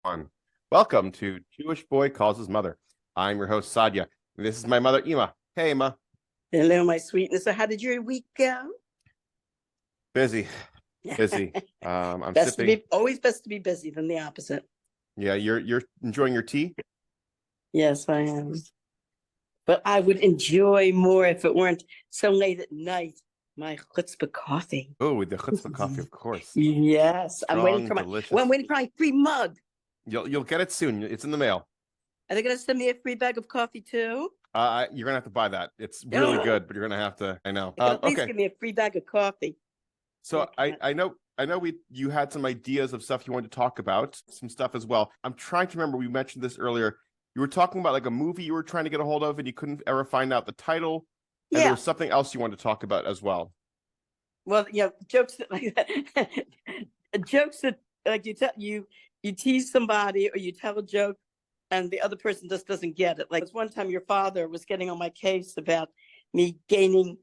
on. Welcome to Jewish Boy Calls His Mother. I'm your host, Sadia. And this is my mother, Ima. Hey, Ima. Hello, my sweetness. So how did your week go? Busy. I'm Best to sipping. be always best to be busy than the opposite. Yeah, you're enjoying your tea? Yes, I am. But I would enjoy more if it weren't so late at night. My chutzpah coffee. Oh, with the chutzpah coffee, of course. Yes, I'm waiting Strong, for delicious. I'm waiting for my free mug. You'll get it soon. It's in the mail. Are they gonna send me a free bag of coffee too? You're gonna have to buy that. It's really good, but you're gonna have to. I know. They can at least Okay. give me a free bag of coffee. So I know you had some ideas of stuff you wanted to talk about, some stuff as well. I'm trying to remember, we mentioned this earlier. You were talking about like a movie you were trying to get a hold of and you couldn't ever find out the title. And there was something else you wanted to talk about as well. Well, jokes that like that. Jokes that like you tease somebody or you tell a joke and the other person just doesn't get it. Like one time your father was getting on my case about me gaining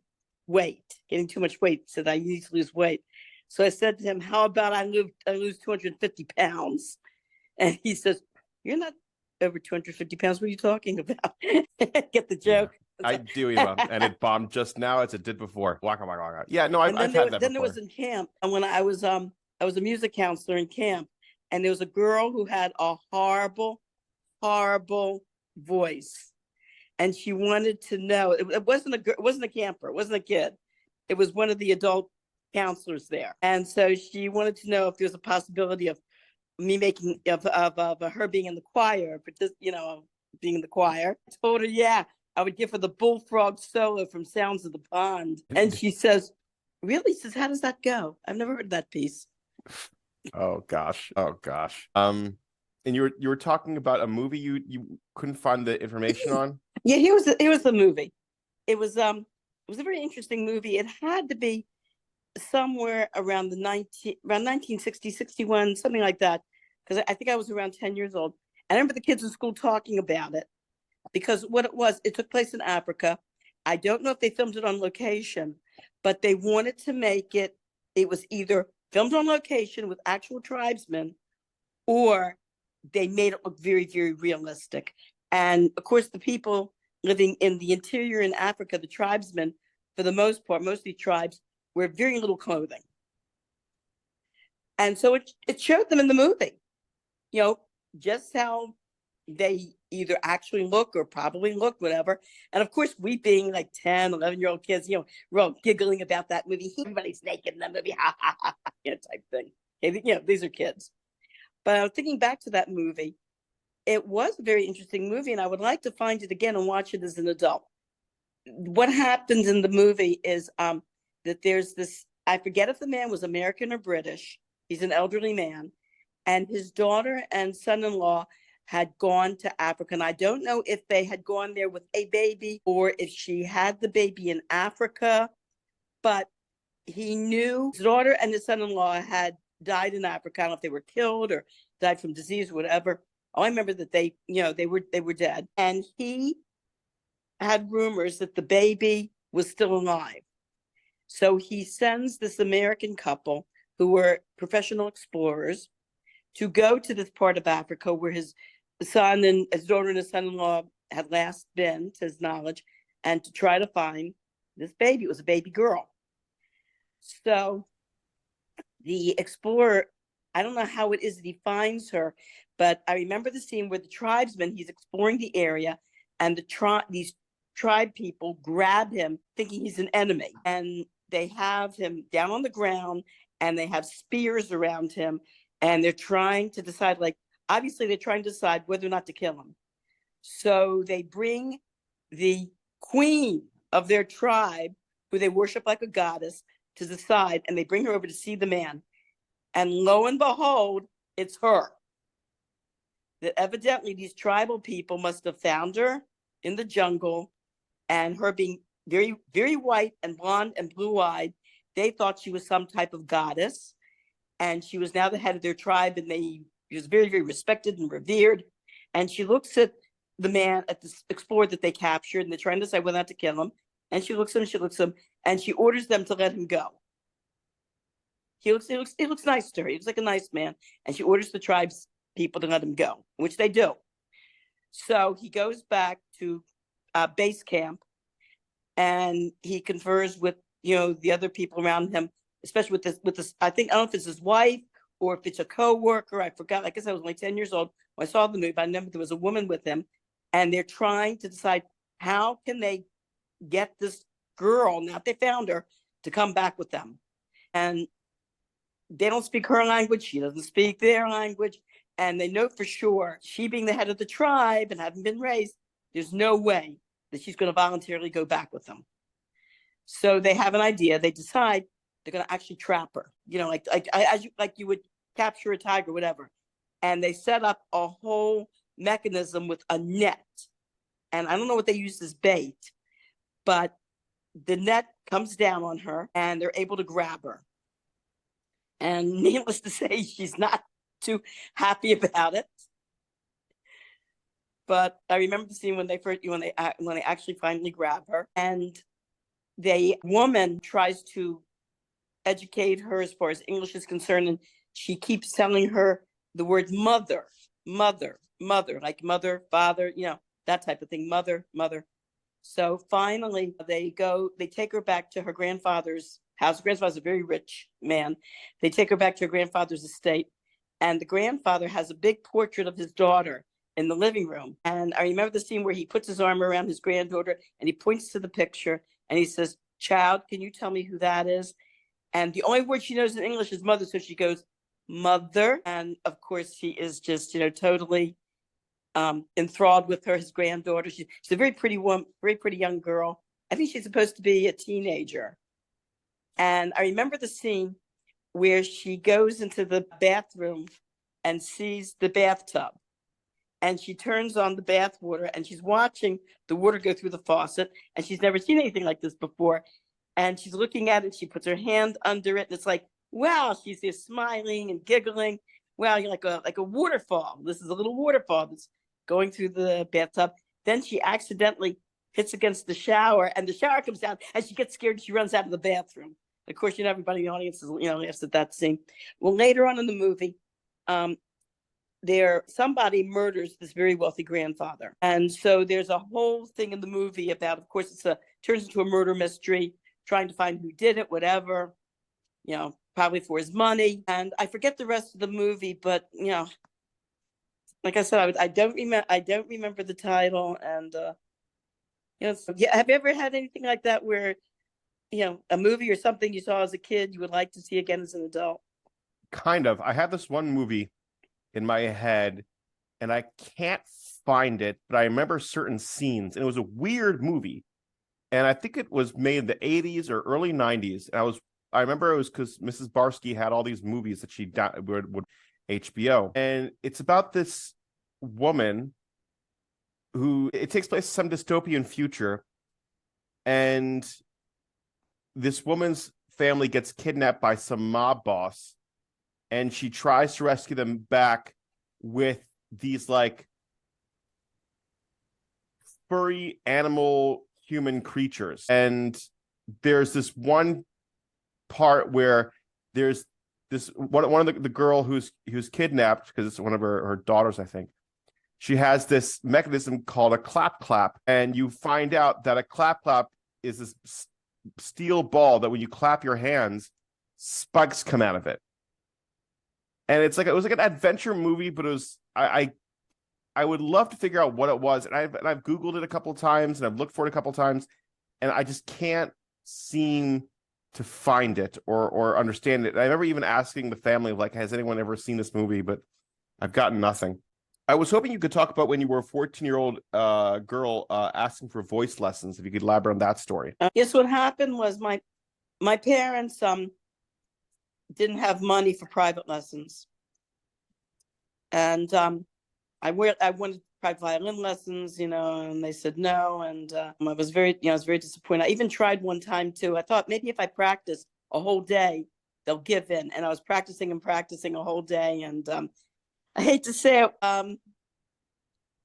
too much weight, said I need to lose weight. So I said to him, how about I lose 250 pounds? And he says, you're not over 250 pounds. What are you talking about? Get the joke? Yeah, I do, Eva. And it bombed just now as it did before. Waka, waka, waka. Yeah, no, I've had that before. Then there was in camp. And when I was a music counselor in camp, and there was a girl who had a horrible voice. And she wanted to know, it wasn't a camper, it wasn't a kid. It was one of the adult counselors there. And so she wanted to know if there was a possibility of me making, of her being in the choir, but this, being in the choir. I told her, yeah, I would give her the bullfrog solo from Sounds of the Pond. And she says, really? She says, how does that go? I've never heard that piece. Oh gosh. And you were talking about a movie you couldn't find the information on? Yeah, here was the movie. It was a very interesting movie. It had to be somewhere around 1960, 61, something like that. Because I think I was around 10 years old. I remember the kids in school talking about it. Because what it took place in Africa. I don't know if they filmed it on location, but they wanted to make it was either filmed on location with actual tribesmen, or they made it look very, very realistic. And of course, the people living in the interior in Africa, the tribesmen, for the most part, most of the tribes wear very little clothing. And so it showed them in the movie, just how they either actually look or probably look, whatever. And of course, we being like 10, 11-year-old kids, we're all giggling about that movie. Everybody's naked in that movie, ha, ha, ha, type thing. Okay, these are kids. But I was thinking back to that movie. It was a very interesting movie, and I would like to find it again and watch it as an adult. What happens in the movie is that there's this, I forget if the man was American or British. He's an elderly man, and his daughter and son-in-law had gone to Africa. And I don't know if they had gone there with a baby or if she had the baby in Africa, but he knew his daughter and his son-in-law had died in Africa. I don't know if they were killed or died from disease or whatever. I remember that they were dead. And he had rumors that the baby was still alive. So he sends this American couple who were professional explorers to go to this part of Africa where his son and his daughter and his son-in-law had last been, to his knowledge, and to try to find this baby. It was a baby girl. So the explorer, I don't know how it is that he finds her, but I remember the scene where the tribesmen, he's exploring the area, and these tribe people grab him thinking he's an enemy. And they have him down on the ground, and they have spears around him, and they're trying to decide, obviously they're trying to decide whether or not to kill him. So they bring the queen of their tribe, who they worship like a goddess, to the side, and they bring her over to see the man. And lo and behold, it's her. That evidently these tribal people must have found her in the jungle, and her being very, very white and blonde and blue-eyed, they thought she was some type of goddess. And she was now the head of their tribe, and she was very, very respected and revered. And she looks at the man, at this explorer that they captured, and they're trying to decide whether or not to kill him. And she looks at him, and she orders them to let him go. He looks nice to her. He looks like a nice man. And she orders the tribes people to let him go, which they do. So he goes back to base camp, and he confers with the other people around him, especially with this. I don't know if it's his wife or if it's a co-worker. I forgot. I guess I was only 10 years old when I saw the movie. But I remember there was a woman with him, and they're trying to decide how can they get this girl, now they found her, to come back with them. And they don't speak her language. She doesn't speak their language. And they know for sure, she being the head of the tribe and having been raised, there's no way that she's going to voluntarily go back with them. So they have an idea. They decide they're going to actually trap her, like you would capture a tiger, whatever. And they set up a whole mechanism with a net. And I don't know what they used as bait, but the net comes down on her and they're able to grab her. And needless to say, she's not too happy about it. But I remember the scene when they actually finally grab her, and the woman tries to educate her as far as English is concerned, and she keeps telling her the word mother, like mother, father, that type of thing, mother. So finally they take her back to her grandfather's house. Grandfather's a very rich man. They take her back to her grandfather's estate, and the grandfather has a big portrait of his daughter in the living room. And I remember the scene where he puts his arm around his granddaughter and he points to the picture and he says, "Child, can you tell me who that is?" And the only word she knows in English is mother. So she goes, "Mother." And of course she is just, totally enthralled with his granddaughter. She's a very pretty woman, very pretty young girl. I think she's supposed to be a teenager. And I remember the scene where she goes into the bathroom and sees the bathtub. And she turns on the bath water and she's watching the water go through the faucet. And she's never seen anything like this before. And she's looking at it. She puts her hand under it. And it's like, wow, she's there smiling and giggling. Wow, you're like a waterfall. This is a little waterfall that's going through the bathtub. Then she accidentally hits against the shower and the shower comes down and she gets scared. And she runs out of the bathroom. Of course, everybody in the audience is, laughs at that scene. Well, later on in the movie, somebody murders this very wealthy grandfather. And so there's a whole thing in the movie about, of course, turns into a murder mystery, trying to find who did it, whatever, probably for his money. And I forget the rest of the movie, but, like I said, I don't remember the title. And, have you ever had anything like that where, a movie or something you saw as a kid you would like to see again as an adult? Kind of. I have this one movie in my head and I can't find it, but I remember certain scenes, and it was a weird movie. And I think it was made in the 80s or early 90s. And I remember it was because Mrs. Barsky had all these movies that she would HBO. And it's about this woman who, it takes place in some dystopian future. And this woman's family gets kidnapped by some mob boss. And she tries to rescue them back with these like furry animal human creatures. And there's this one part where there's this one of the girl who's kidnapped, because it's one of her daughters, I think. She has this mechanism called a clap, and you find out that a clap is this steel ball that when you clap your hands, spikes come out of it. And it was like an adventure movie, but it was I would love to figure out what it was. And I've Googled it a couple of times and I've looked for it a couple of times, and I just can't seem to find it or understand it. And I remember even asking the family, like, has anyone ever seen this movie? But I've gotten nothing. I was hoping you could talk about when you were a 14-year-old girl asking for voice lessons, if you could elaborate on that story. Yes, what happened was my parents didn't have money for private lessons. And I wanted private violin lessons, and they said no. And I was very disappointed. I even tried one time too. I thought maybe if I practice a whole day, they'll give in. And I was practicing a whole day. And I hate to say it,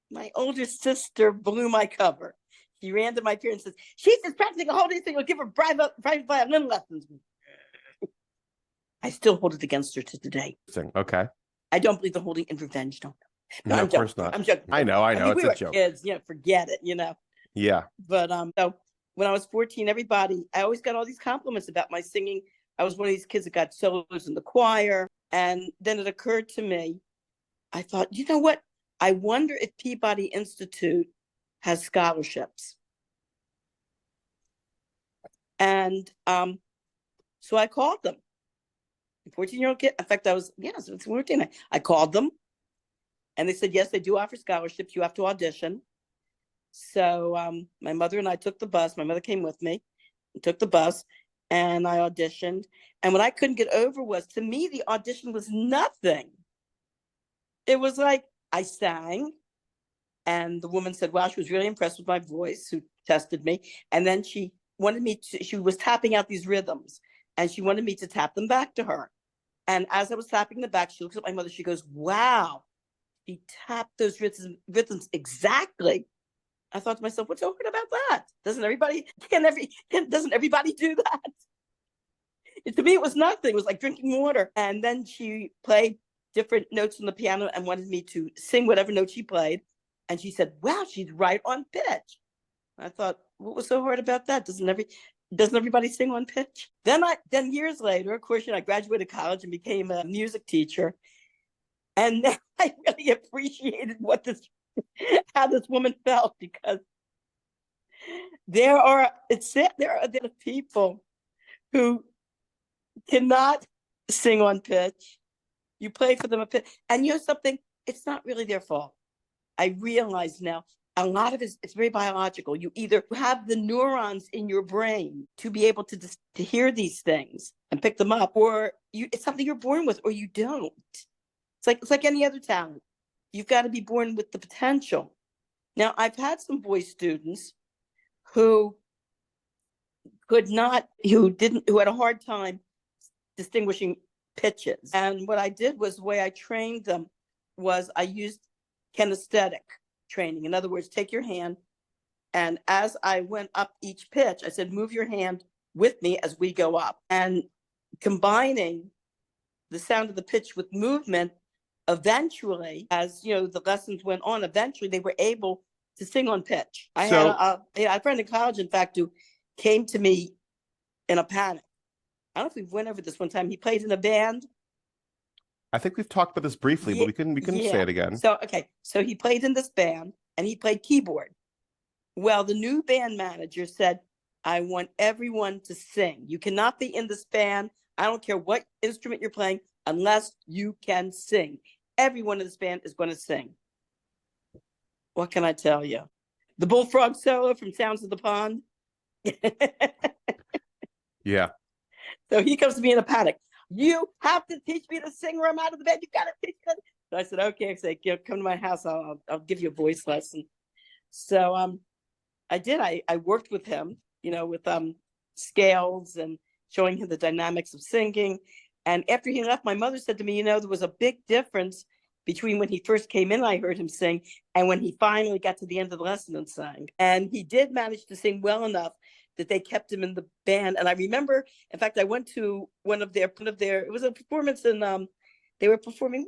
my older sister blew my cover. She ran to my parents and said, "She's just practicing a whole day, so you'll give her private violin lessons." I still hold it against her to today. Okay. I don't believe in holding intervention. No, I'm of course joking. not. I'm joking. I know. mean, It's we a were joke. kids, forget it, Yeah. But so when I was 14, I always got all these compliments about my singing. I was one of these kids that got solos in the choir. And then it occurred to me, I thought, you know what? I wonder if Peabody Institute has scholarships. And so I called them. 14-year-old kid. In fact, I was 14. I called them and they said, yes, they do offer scholarships. You have to audition. So my mother and I took the bus. My mother came with me and took the bus and I auditioned. And what I couldn't get over was, to me, the audition was nothing. It was like I sang and the woman said, wow, she was really impressed with my voice, who tested me. And then she was tapping out these rhythms and she wanted me to tap them back to her. And as I was tapping them back, she looks at my mother, she goes, wow, she tapped those rhythms exactly. I thought to myself, what's so hard about that? Doesn't everybody do that? To me, it was nothing. It was like drinking water. And then she played different notes on the piano and wanted me to sing whatever note she played. And she said, wow, she's right on pitch. I thought, what was so hard about that? Doesn't everybody sing on pitch? Then years later, of course, I graduated college and became a music teacher. And then I really appreciated how this woman felt, because there are people who cannot sing on pitch. You play for them a pitch, and you know something? It's not really their fault. I realize now a lot of it's very biological. You either have the neurons in your brain to be able to hear these things and pick them up, or it's something you're born with, or you don't. It's like any other talent. You've got to be born with the potential. Now, I've had some voice students who had a hard time distinguishing pitches. And what I did was, the way I trained them was I used kinesthetic training. In other words, take your hand, and as I went up each pitch, I said, move your hand with me as we go up. And combining the sound of the pitch with movement, eventually, as the lessons went on, eventually they were able to sing on pitch. I had a friend in college, in fact, who came to me in a panic. I don't know if we went over this one time. He played in a band. I think we've talked about this briefly, but we couldn't say it again. So he played in this band and he played keyboard. Well, the new band manager said, I want everyone to sing. You cannot be in this band. I don't care what instrument you're playing, unless you can sing. Everyone in this band is going to sing. What can I tell you? The bullfrog solo from Sounds of the Pond. Yeah. So he comes to me in a panic. You have to teach me to sing, or I'm out of the bed. You got to teach me. So I said, okay. I said, come to my house. I'll give you a voice lesson. So I did. I worked with him, with scales and showing him the dynamics of singing. And after he left, my mother said to me, there was a big difference between when he first came in, I heard him sing, and when he finally got to the end of the lesson and sang. And he did manage to sing well enough that they kept him in the band. And I remember, in fact, I went to one of their, it was a performance in, they performed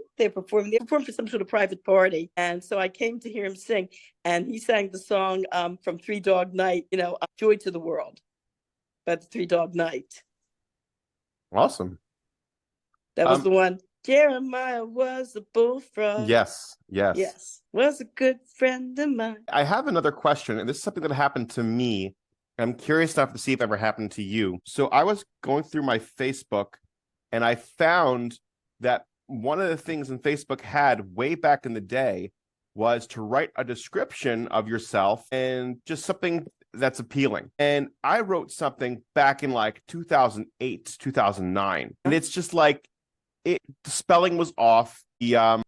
for some sort of private party. And so I came to hear him sing, and he sang the song from Three Dog Night, Joy to the World, by the Three Dog Night. Awesome. That was the one. Jeremiah was a bullfrog. Yes. Was a good friend of mine. I have another question, and this is something that happened to me. I'm curious enough to see if it ever happened to you. So I was going through my Facebook, and I found that one of the things in Facebook had way back in the day was to write a description of yourself and just something that's appealing. And I wrote something back in like 2008, 2009. And it's just like, the spelling was off. The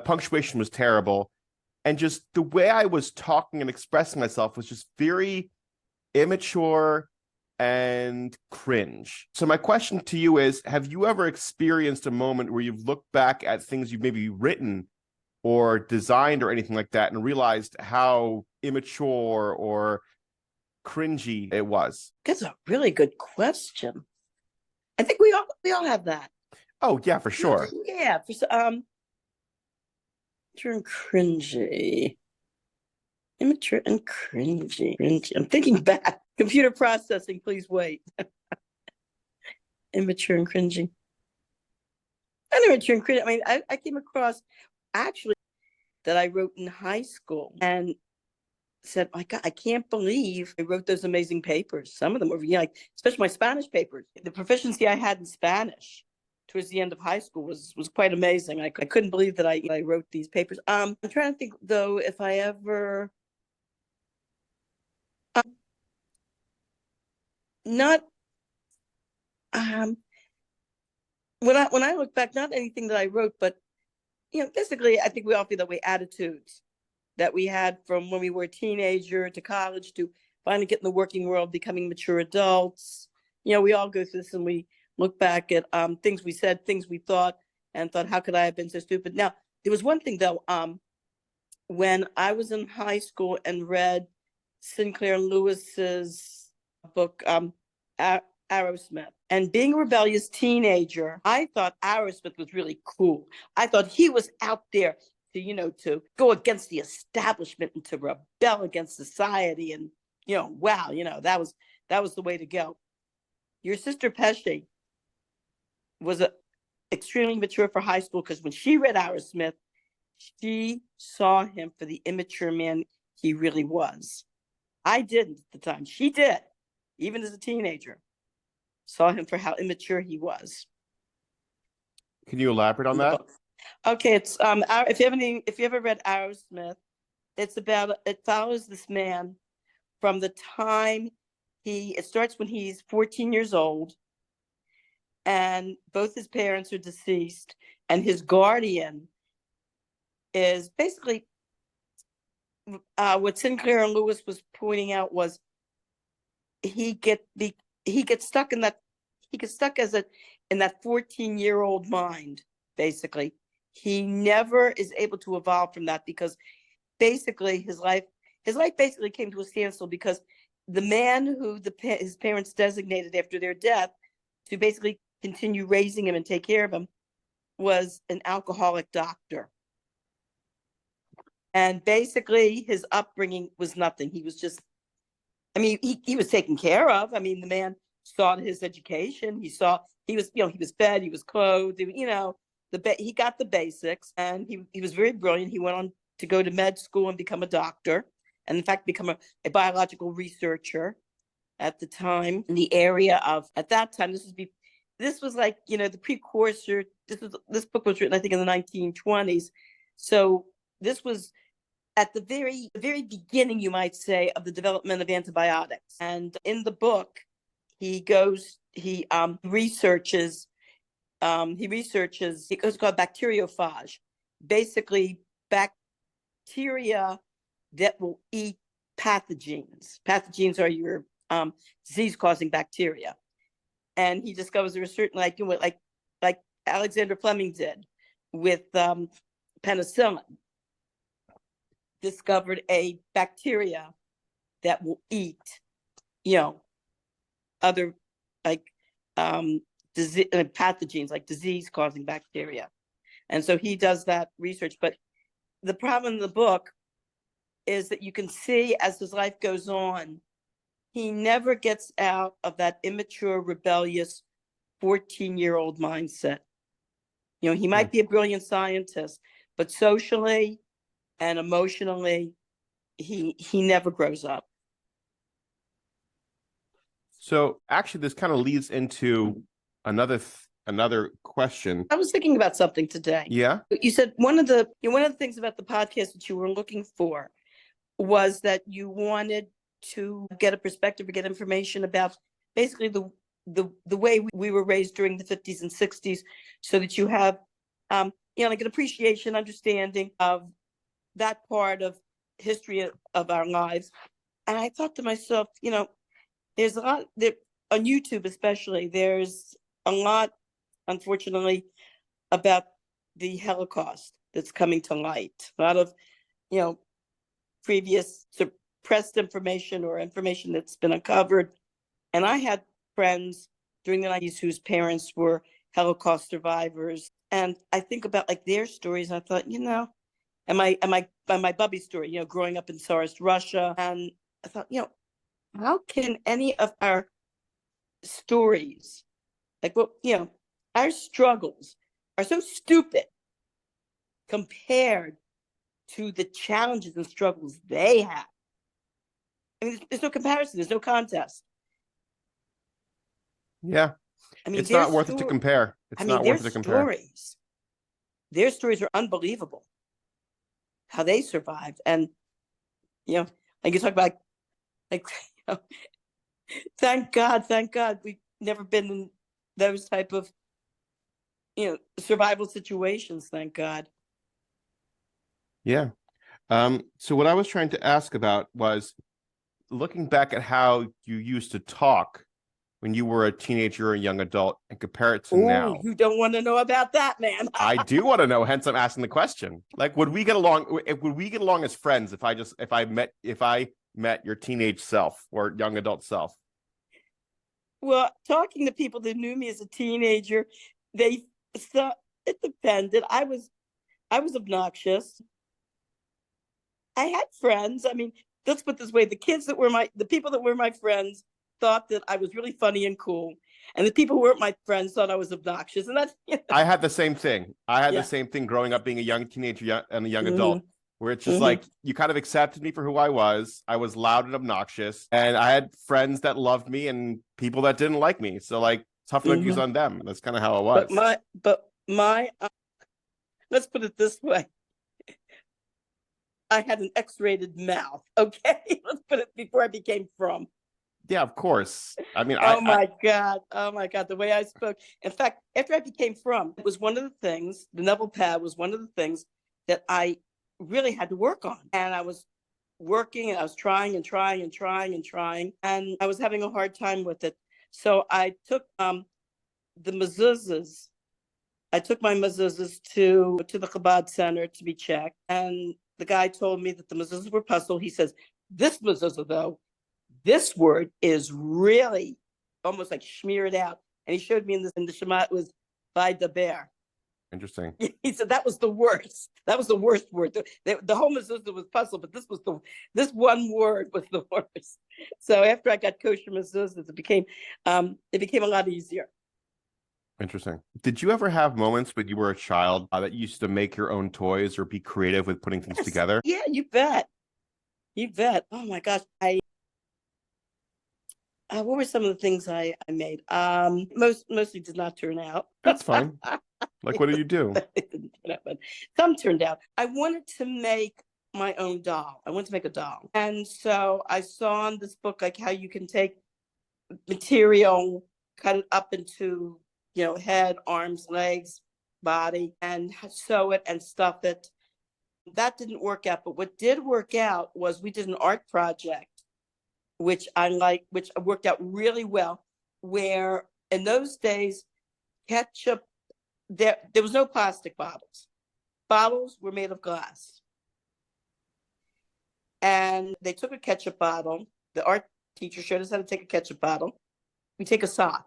punctuation was terrible. And just the way I was talking and expressing myself was just very immature and cringe. So my question to you is, have you ever experienced a moment where you've looked back at things you've maybe written or designed or anything like that and realized how immature or cringy it was? That's a really good question. I think we all have that. Oh yeah, for sure. Yeah, immature and cringy. Immature and cringy. I'm thinking back. Computer processing, please wait. Immature and cringy. And immature and cringy. I mean, I came across actually that I wrote in high school and said, my God, I can't believe I wrote those amazing papers. Some of them were, like, especially my Spanish papers. The proficiency I had in Spanish towards the end of high school was quite amazing. I couldn't believe that I wrote these papers. I'm trying to think though if I ever not when I look back, not anything that I wrote, but basically I think we all feel that way, attitudes that we had from when we were a teenager to college to finally getting the working world, becoming mature adults. We all go through this and we look back at things we said, things we thought, and thought, how could I have been so stupid? Now, there was one thing though, when I was in high school and read Sinclair Lewis's book, Aerosmith, and being a rebellious teenager, I thought Aerosmith was really cool. I thought he was out there to go against the establishment and to rebel against society. And, wow, that was the way to go. Your sister Pesci was extremely mature for high school because when she read Aerosmith, she saw him for the immature man he really was. I didn't at the time. She did, even as a teenager. Saw him for how immature he was. Can you elaborate on that? Okay, it's if you ever read Aerosmith, it follows this man from the time it starts when he's 14 years old, and both his parents are deceased, and his guardian is basically what Sinclair and Lewis was pointing out was he gets stuck in that 14-year-old mind. Basically, he never is able to evolve from that because basically his life basically came to a standstill because the man who his parents designated after their death to basically continue raising him and take care of him was an alcoholic doctor. And basically his upbringing was nothing. He was just, he was taken care of. The man saw his education. He was fed, he was clothed, he got the basics, and he was very brilliant. He went on to go to med school and become a doctor, and in fact become a biological researcher at the time in the area of, at that time, this was like, the precursor. This book was written, I think, in the 1920s. So this was at the very beginning, you might say, of the development of antibiotics. And in the book, he researches, it's called bacteriophage, basically bacteria that will eat pathogens. Pathogens are your disease-causing bacteria. And he discovers there was certain, like Alexander Fleming did with penicillin, discovered a bacteria that will eat, other pathogens, like disease-causing bacteria. And so he does that research. But the problem in the book is that you can see as his life goes on, he never gets out of that immature, rebellious 14-year-old mindset. He might be a brilliant scientist, but socially and emotionally, he never grows up. So actually, this kind of leads into another question. I was thinking about something today. Yeah. You said one of the things about the podcast that you were looking for was that you wanted to get a perspective or get information about basically the way we were raised during the 50s and 60s, so that you have like an appreciation, understanding of that part of history of our lives. And I thought to myself, there's a lot there on YouTube, especially. There's a lot, unfortunately, about the Holocaust that's coming to light. A lot of, previous suppressed information or information that's been uncovered. And I had friends during the 90s whose parents were Holocaust survivors. And I think about like their stories. And I thought, and my Bubby story, growing up in Tsarist Russia. And I thought, how can any of our stories, like our struggles are so stupid compared to the challenges and struggles they have. I mean, there's no comparison. There's no contest. Yeah. I mean, it's not worth it to compare. It's not worth it to compare. Their stories are unbelievable. How they survived. And, like you talk about, thank God we've never been in those type of, survival situations. Thank God. Yeah. So what I was trying to ask about was looking back at how you used to talk when you were a teenager or a young adult and compare it to now. You don't want to know about that, man. I do want to know, hence I'm asking the question. Like, would we get along as friends if I met your teenage self or young adult self? Well, talking to people that knew me as a teenager, it depended. I was obnoxious. I had friends. I mean, let's put it this way: the people that were my friends thought that I was really funny and cool, and the people who weren't my friends thought I was obnoxious. And that's I had the same thing. The same thing growing up, being a young teenager and a young adult, where it's just like you kind of accepted me for who I was. I was loud and obnoxious, and I had friends that loved me and people that didn't like me. So like tough cookies on them. That's kind of how it was. But my let's put it this way. I had an X-rated mouth. Okay, let's put it before I became from. Yeah, of course. I mean, oh my God, the way I spoke. In fact, after I became from, it was one of the things. The Neville pad was one of the things that I really had to work on, and I was working, and I was trying, and I was having a hard time with it. So I took the mezuzahs. I took my mezuzahs to the Chabad Center to be checked, and the guy told me that the mezuzahs were puzzled. He says, this mezuzah, though, this word is really almost like smeared out. And he showed me in the Shema, it was by the bear. Interesting. He said that was the worst. That was the worst word. The whole mezuzah was puzzled, but this one word was the worst. So after I got kosher mezuzahs, it became a lot easier. Interesting. Did you ever have moments when you were a child that you used to make your own toys or be creative with putting things together? Yeah, you bet. Oh my gosh. What were some of the things I made? Mostly did not turn out. That's fine. Like, what did you do? It didn't turn out, but some turned out. I wanted to make my own doll. I wanted to make a doll. And so I saw in this book, like how you can take material, cut it up into head, arms, legs, body, and sew it and stuff it. That didn't work out. But what did work out was we did an art project, which worked out really well, where in those days, ketchup, there was no plastic bottles. Bottles were made of glass. And they took a ketchup bottle. The art teacher showed us how to take a ketchup bottle. We take a sock.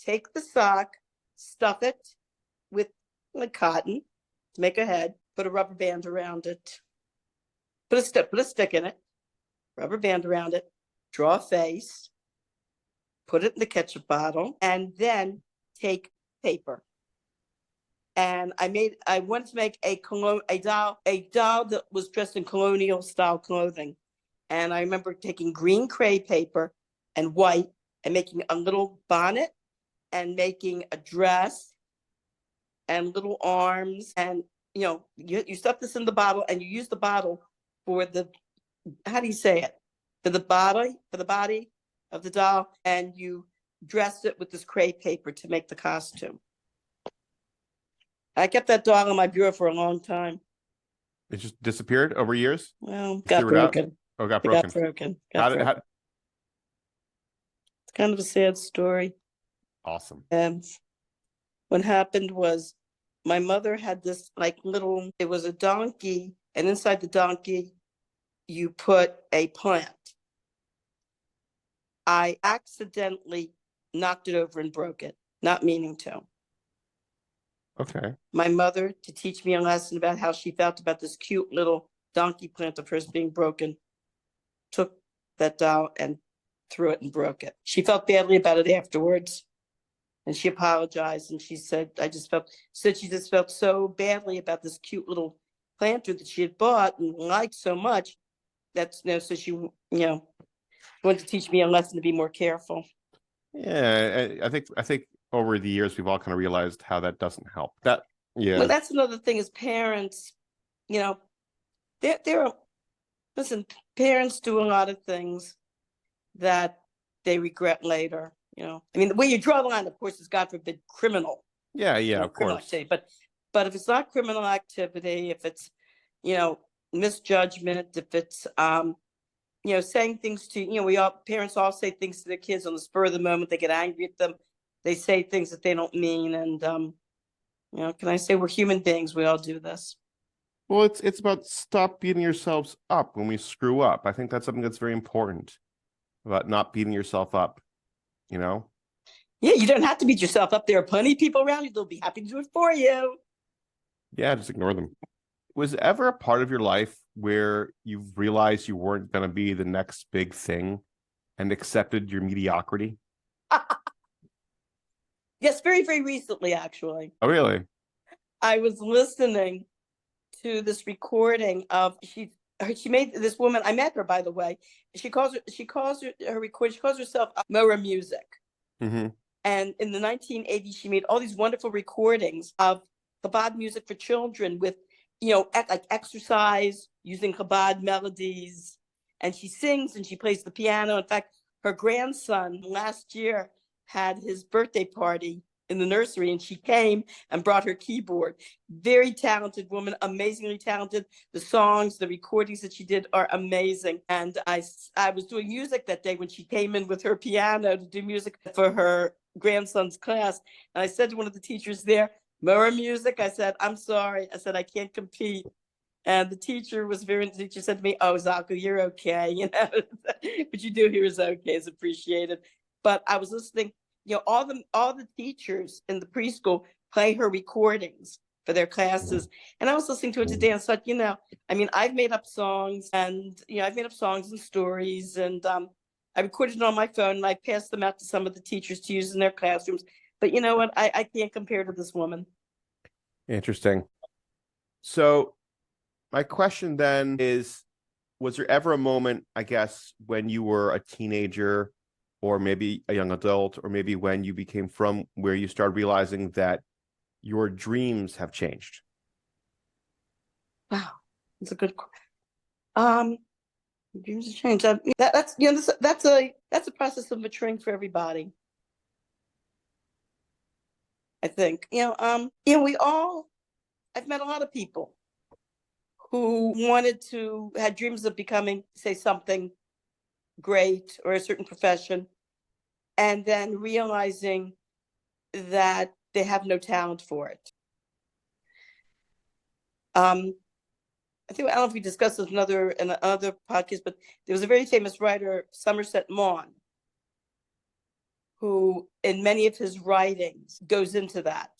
Take the sock, stuff it with cotton to make a head, put a rubber band around it, put a stick in it, rubber band around it, draw a face, put it in the ketchup bottle, and then take paper. And I wanted to make a doll that was dressed in colonial style clothing. And I remember taking green crepe paper and white and making a little bonnet and making a dress and little arms. And, you stuff this in the bottle and you use the bottle for how do you say it? For the body of the doll. And you dress it with this crepe paper to make the costume. I kept that doll in my bureau for a long time. It just disappeared over years? Well, got broken. Oh, got broken. It's kind of a sad story. Awesome. And what happened was my mother had this it was a donkey, and inside the donkey, you put a plant. I accidentally knocked it over and broke it. not meaning to. Okay. My mother, to teach me a lesson about how she felt about this cute little donkey plant of hers being broken, took that doll and threw it and broke it. She felt badly about it afterwards, and she apologized, and she said, she just felt so badly about this cute little planter that she had bought and liked so much. So she, wanted to teach me a lesson to be more careful. Yeah, I think over the years we've all kind of realized how that doesn't help. Well, that's another thing as parents, there are, listen, parents do a lot of things that they regret later. I mean, the way you draw the line, of course, is God forbid criminal. Yeah, of criminal course. activity. But if it's not criminal activity, if it's, misjudgment, if it's, saying things to, parents all say things to their kids on the spur of the moment. They get angry at them. They say things that they don't mean. And, can I say we're human beings? We all do this. Well, it's about stop beating yourselves up when we screw up. I think that's something that's very important about not beating yourself up, Yeah, you don't have to beat yourself up. There are plenty of people around you that'll be happy to do it for you. Yeah, just ignore them. Was there ever a part of your life where you realized you weren't going to be the next big thing and accepted your mediocrity? Yes, very, very recently, actually. Oh, really? I was listening to this recording of she made this woman. I met her, by the way. She calls herself Mora Music. Mm-hmm. And in the 1980s, she made all these wonderful recordings of Chabad music for children with, like exercise using Chabad melodies. And she sings and she plays the piano. In fact, her grandson last year had his birthday party in the nursery, and she came and brought her keyboard. Very talented woman, amazingly talented. The songs, the recordings that she did are amazing. And I was doing music that day when she came in with her piano to do music for her grandson's class. And I said to one of the teachers there, Mora Music, I said, I'm sorry. I said, I can't compete. And the teacher said to me, oh, Zalka, you're okay. What you do here is okay, it's appreciated. But I was listening, all the teachers in the preschool play her recordings for their classes. And I was listening to it today and thought, I've made up songs and, stories, and I recorded it on my phone and I passed them out to some of the teachers to use in their classrooms. But you know what? I can't compare to this woman. Interesting. So my question then is, was there ever a moment, I guess, when you were a teenager or maybe a young adult, or maybe when you became from where you started realizing that your dreams have changed? Wow, that's a good question. Dreams have changed. That's a process of maturing for everybody. I think, I've met a lot of people who had dreams of becoming, say, something great or a certain profession, and then realizing that they have no talent for it. I don't know if we discussed this in another podcast, but there was a very famous writer, Somerset Maugham, who in many of his writings goes into that.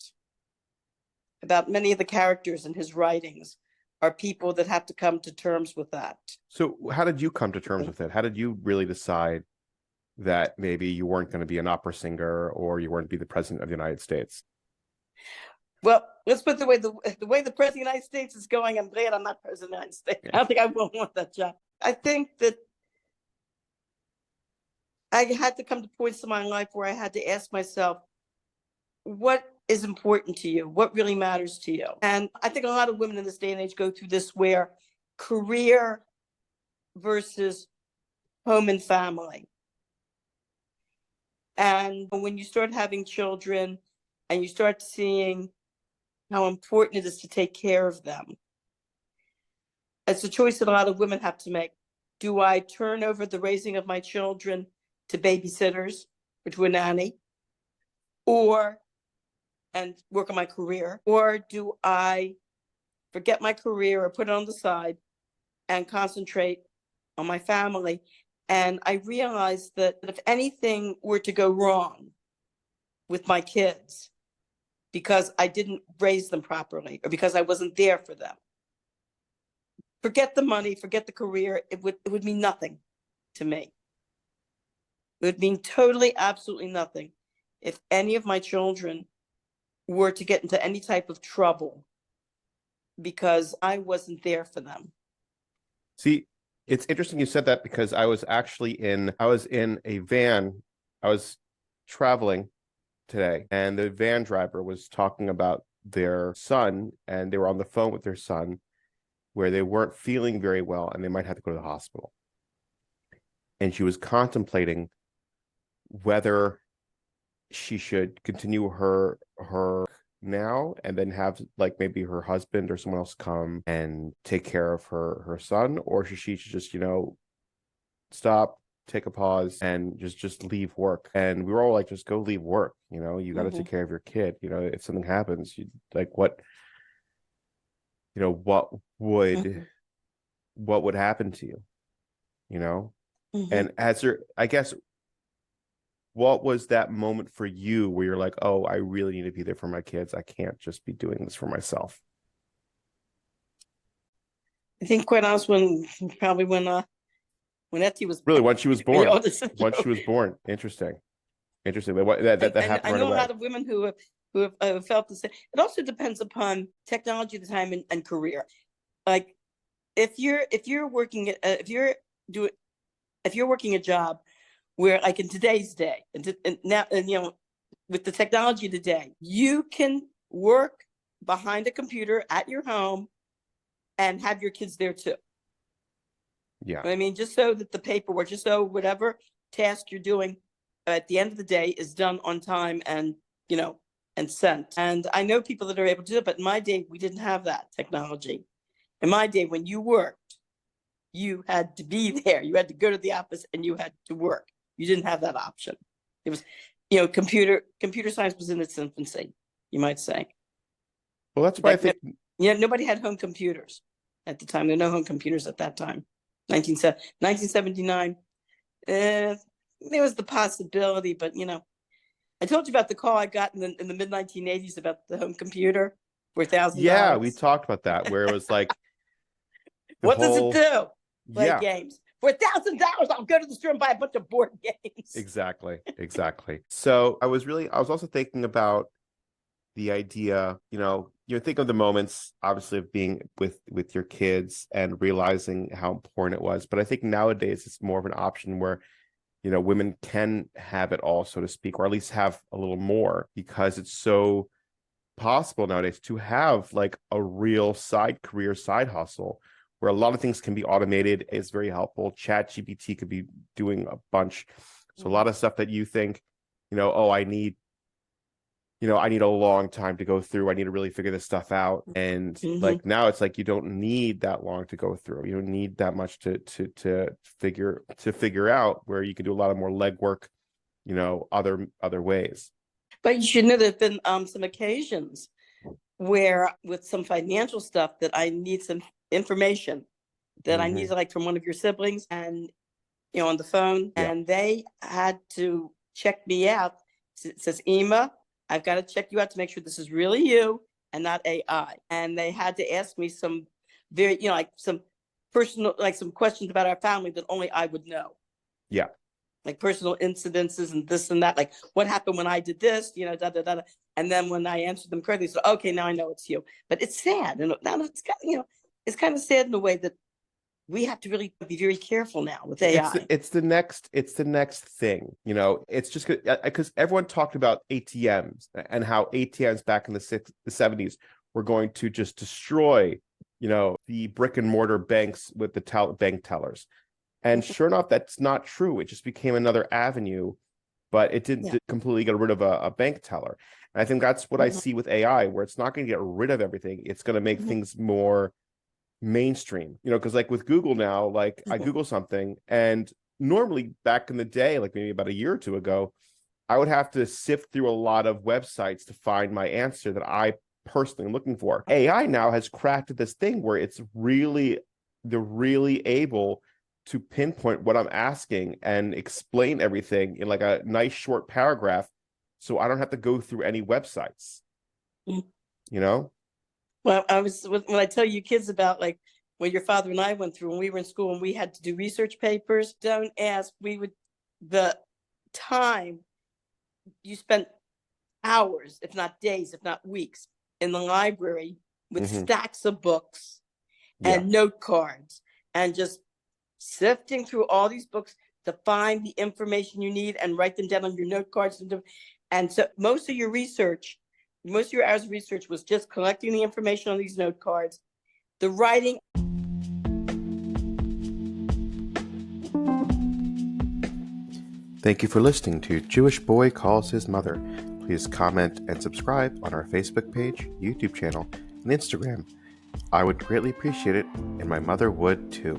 About many of the characters in his writings are people that have to come to terms with that. So how did you come to terms with it? How did you really decide that maybe you weren't going to be an opera singer or you weren't be the president of the United States? Well, let's put the way the president of the United States is going, I'm glad I'm not president of the United States. I don't think I will want that job. I think that I had to come to points in my life where I had to ask myself, what is important to you? What really matters to you? And I think a lot of women in this day and age go through this, where career versus home and family. And when you start having children and you start seeing how important it is to take care of them, it's a choice that a lot of women have to make. Do I turn over the raising of my children to babysitters or to a nanny, and work on my career? Or do I forget my career or put it on the side and concentrate on my family? And I realized that if anything were to go wrong, with my kids because I didn't raise them properly or because I wasn't there for them. Forget the money, forget the career. It would mean nothing to me. It would mean totally, absolutely nothing if any of my children were to get into any type of trouble because I wasn't there for them. See, it's interesting you said that because I was in a van. I was traveling today, and the van driver was talking about their son, and they were on the phone with their son where they weren't feeling very well and they might have to go to the hospital. And she was contemplating whether she should continue her now and then have like maybe her husband or someone else come and take care of her son, or she should just stop, take a pause, and just leave work. And we were all like, just go leave work, you got to take care of your kid. If something happens, you like what would happen to you, and as there, I guess, what was that moment for you where you're like, oh, I really need to be there for my kids. I can't just be doing this for myself. I think quite honest, when Etty was really when she was born. When she was born. Interesting. That happened right away. I know a lot of women who have felt the same. It also depends upon technology at the time and career. Like if you're working a job where, like in today's day, and now, with the technology today, you can work behind a computer at your home and have your kids there too. Yeah. I mean, just so that the paperwork, just so whatever task you're doing at the end of the day is done on time and sent. And I know people that are able to do it, but in my day, we didn't have that technology. In my day, when you worked, you had to be there. You had to go to the office and you had to work. You didn't have that option. It was, computer science was in its infancy, you might say. Well, that's why I think. Nobody had home computers at the time. There were no home computers at that time. 1979. There was the possibility, but I told you about the call I got in the mid 1980s about the home computer for $1,000. Yeah, we talked about that, where it was like, what does it do? Play games. For $1,000, I'll go to the store and buy a bunch of board games. Exactly. So I was also thinking about the idea, think of the moments, obviously, of being with your kids and realizing how important it was. But I think nowadays it's more of an option where, women can have it all, so to speak, or at least have a little more, because it's so possible nowadays to have like a real side hustle where a lot of things can be automated. Is very helpful. ChatGPT could be doing a bunch. So a lot of stuff that you think, I need a long time to go through. I need to really figure this stuff out. And like now it's like you don't need that long to go through. You don't need that much to figure out, where you can do a lot of more legwork, other ways. But you should know there've been some occasions where with some financial stuff that I need some information that I need, like from one of your siblings, and on the phone, and they had to check me out. It says, Ema, I've got to check you out to make sure this is really you and not AI. And they had to ask me some very, like some personal, like some questions about our family that only I would know. Yeah. Like personal incidences and this and that, like what happened when I did this, da, da, da, da. And then when I answered them correctly, so okay, now I know it's you. But it's sad. And now it's kind of, it's kind of sad in a way that we have to really be very careful now with AI. It's the next thing, it's just because everyone talked about ATMs and how ATMs back in the 70s were going to just destroy, the brick and mortar banks with the bank tellers. And sure enough, that's not true. It just became another avenue, but it didn't completely get rid of a bank teller. And I think that's what I see with AI, where it's not going to get rid of everything. It's going to make things more mainstream, because like with Google now, like I Google something, and normally back in the day, like maybe about a year or two ago, I would have to sift through a lot of websites to find my answer that I personally am looking for. AI now has crafted this thing where they're really able to pinpoint what I'm asking and explain everything in like a nice short paragraph, so I don't have to go through any websites. Mm. You know? Well, when I tell you kids about like what your father and I went through when we were in school and we had to do research papers, don't ask. The time you spent hours, if not days, if not weeks, in the library with Mhm. stacks of books Yeah. and note cards and just sifting through all these books to find the information you need and write them down on your note cards. And so most of your hours of research was just collecting the information on these note cards, the writing. Thank you for listening to Jewish Boy Calls His Mother. Please comment and subscribe on our Facebook page, YouTube channel, and Instagram. I would greatly appreciate it, and my mother would too.